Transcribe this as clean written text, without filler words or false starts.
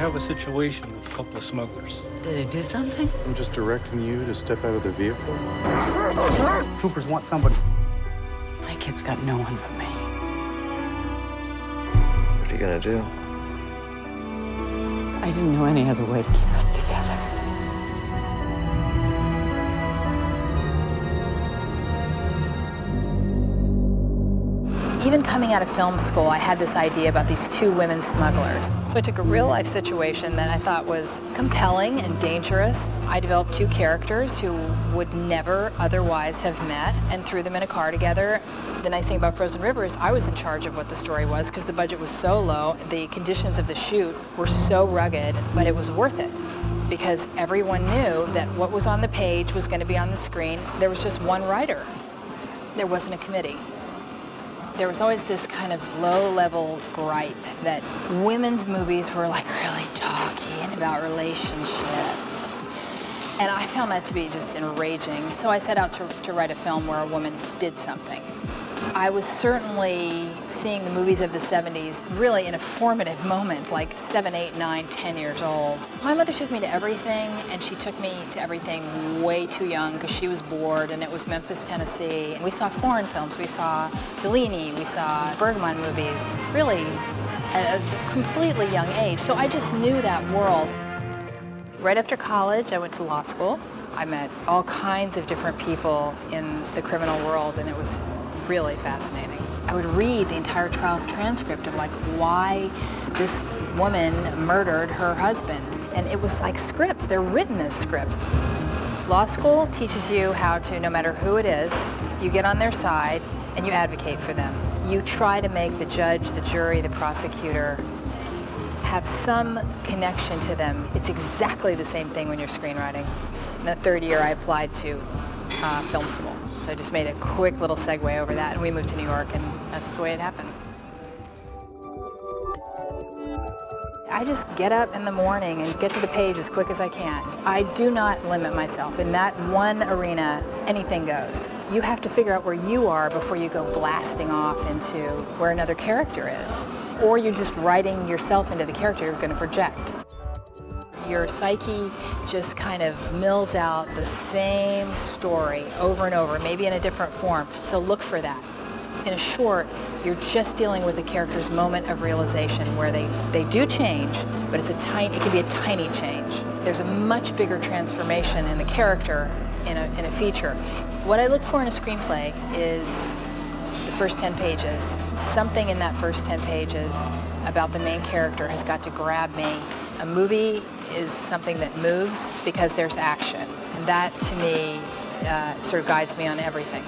have a situation with a couple of smugglers. Did they do something? I'm just directing you to step out of the vehicle. Troopers want somebody. My kid's got no one but me. What are you gonna do? I didn't know any other way to keep us together. Even coming out of film school, I had this idea about these two women smugglers. So I took a real life situation that I thought was compelling and dangerous. I developed two characters who would never otherwise have met and threw them in a car together. The nice thing about Frozen River is I was in charge of what the story was because the budget was so low, the conditions of the shoot were so rugged, but it was worth it because everyone knew that what was on the page was going to be on the screen. There was just one writer. There wasn't a committee. There was always this kind of low-level gripe that women's movies were like really talky and about relationships. And I found that to be just enraging. So I set out to write a film where a woman did something. I was certainly seeing the movies of the 70s really in a formative moment, like 7, 8, 9, 10 years old. My mother took me to everything, and she took me to everything way too young because she was bored, and it was Memphis, Tennessee. We saw foreign films. We saw Fellini. We saw Bergman movies, really at a completely young age. So I just knew that world. Right after college, I went to law school. I met all kinds of different people in the criminal world, and it was really fascinating. I would read the entire trial transcript of like why this woman murdered her husband. And it was like scripts, they're written as scripts. Law school teaches you how to, no matter who it is, you get on their side and you advocate for them. You try to make the judge, the jury, the prosecutor have some connection to them. It's exactly the same thing when you're screenwriting. In the third year, I applied to film school. So I just made a quick little segue over that, and we moved to New York, and that's the way it happened. I just get up in the morning and get to the page as quick as I can. I do not limit myself. In that one arena, anything goes. You have to figure out where you are before you go blasting off into where another character is. Or you're just writing yourself into the character you're going to project. Your psyche just kind of mills out the same story over and over, maybe in a different form. So look for that. In a short, you're just dealing with the character's moment of realization where they do change, but it can be a tiny change. There's a much bigger transformation in the character in a feature. What I look for in a screenplay is the first 10 pages. Something in that first 10 pages about the main character has got to grab me. A movie is something that moves because there's action. And that, to me, sort of guides me on everything.